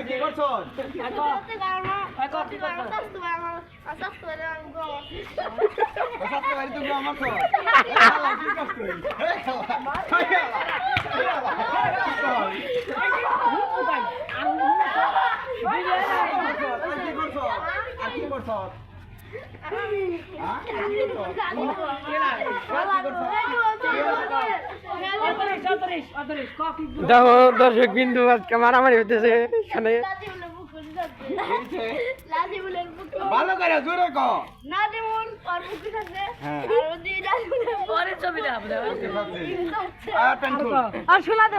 কি করছো? দেখো দর্শক বিন্দু আজকে মারামারি হইতেছে এখানে। ভালো করে জোরে কো। আর শোনা দে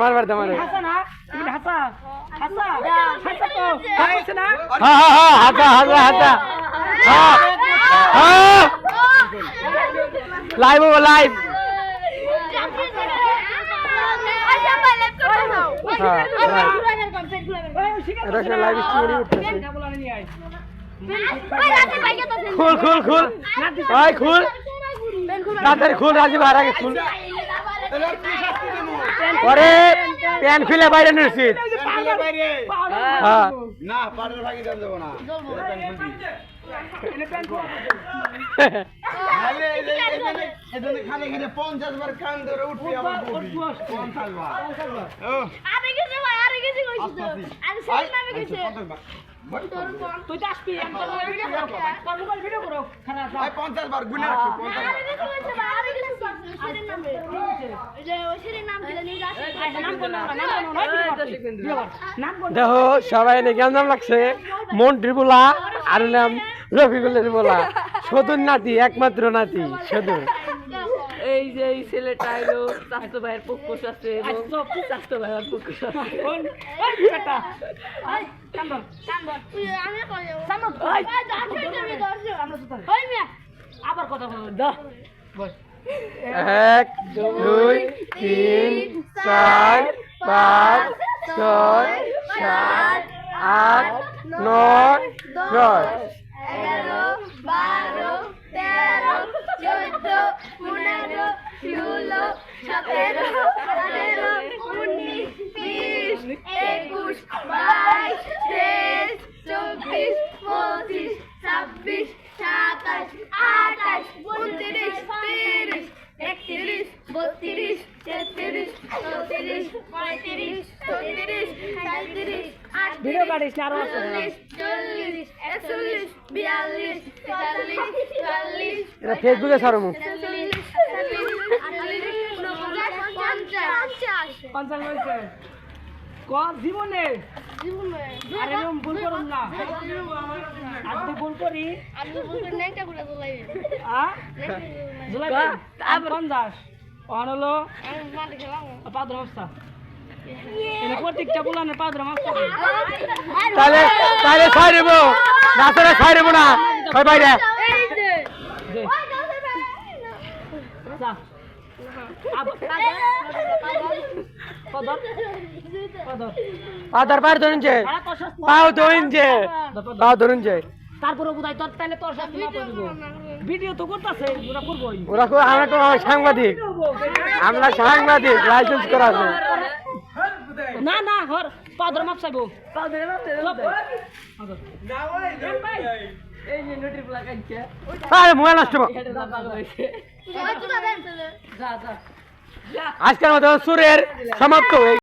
মারবার দে মারে হাসা হাসা তো না হাতা হাতা হাতা লাইভ লাইভ লাইভ খুল খুল খুল ভাই খুল তাদের খুল রাজীব আর আগে খুল পরে প্যান খুলে বাইরে নিশ্চিত না পাড়ের ভাগি দেব না খালি খালি 50 বার কান ধরে উঠবি আবার 50 বার আরে কিছু ভাই আরে কিছু কইছিস তো আরে সেই নামে কইছে তুই তো আসবি ভিডিও করো খারাপ 50 বার গুনে রাখো 50 বার আরে কিছু কইছে ভাই আরে কিছু সেরের নামে এই যে ওই সেরের নাম দিলে নিয়ে যাস নাম বল নাম বল দেখো সবাই নাকি নাম লাগছে মন্ত্রী বলা আর নাম রফিকুলের বলা সদুর নাতি একমাত্র নাতি সদুর। এই যে এই ছেলেটা এলো স্বাস্থ্য ভাইয়ের পক্ষ আছে এবং স্বাস্থ্য ভাইয়ের পক্ষ আবার কথা বল এক দুই তিন চার পাঁচ ছয় সাত আট নয় 10 11 12 13 14 15 16 17 18 19 20 21 22 23 24 25 26 27 28 29 30 31 32 33 34 35 36 37 ভিডিও কাটিস না আরো আছে 40 41 42 43 এটা ফেসবুকে ছাড়মু 50 হইছে ক জীবনে আরে এরকম ভুল করুন না আজকে ভুল করি জুলাই আবার 50 হলো পাদ্র মাস্তা এনে প্রত্যেকটা বুলানের পাদ্র মাস্তা তাহলে তাহলে ছাড়বো না তোরা ছাড়বো না কই বাইরে যা আদার পার ধরুন যে পাও ধরুন যে পাও ধরুন যে তারপরে বুঝাই তোর তাহলে তোর সাথে না করব ভিডিও তো করতেছে ওরা করবই ওরা আমরা তো সাংবাদিক আমরা সাংবাদিক লাইসেন্স করা আছে না না হর পাদর মাপ চাইবো পাদর মাপ এই যে নোটির প্লাগ আছে আরে মোবাইল নষ্ট এটা না পাগল হইছে যা যা আজকের মতো সুরের সমাপ্ত হয়ে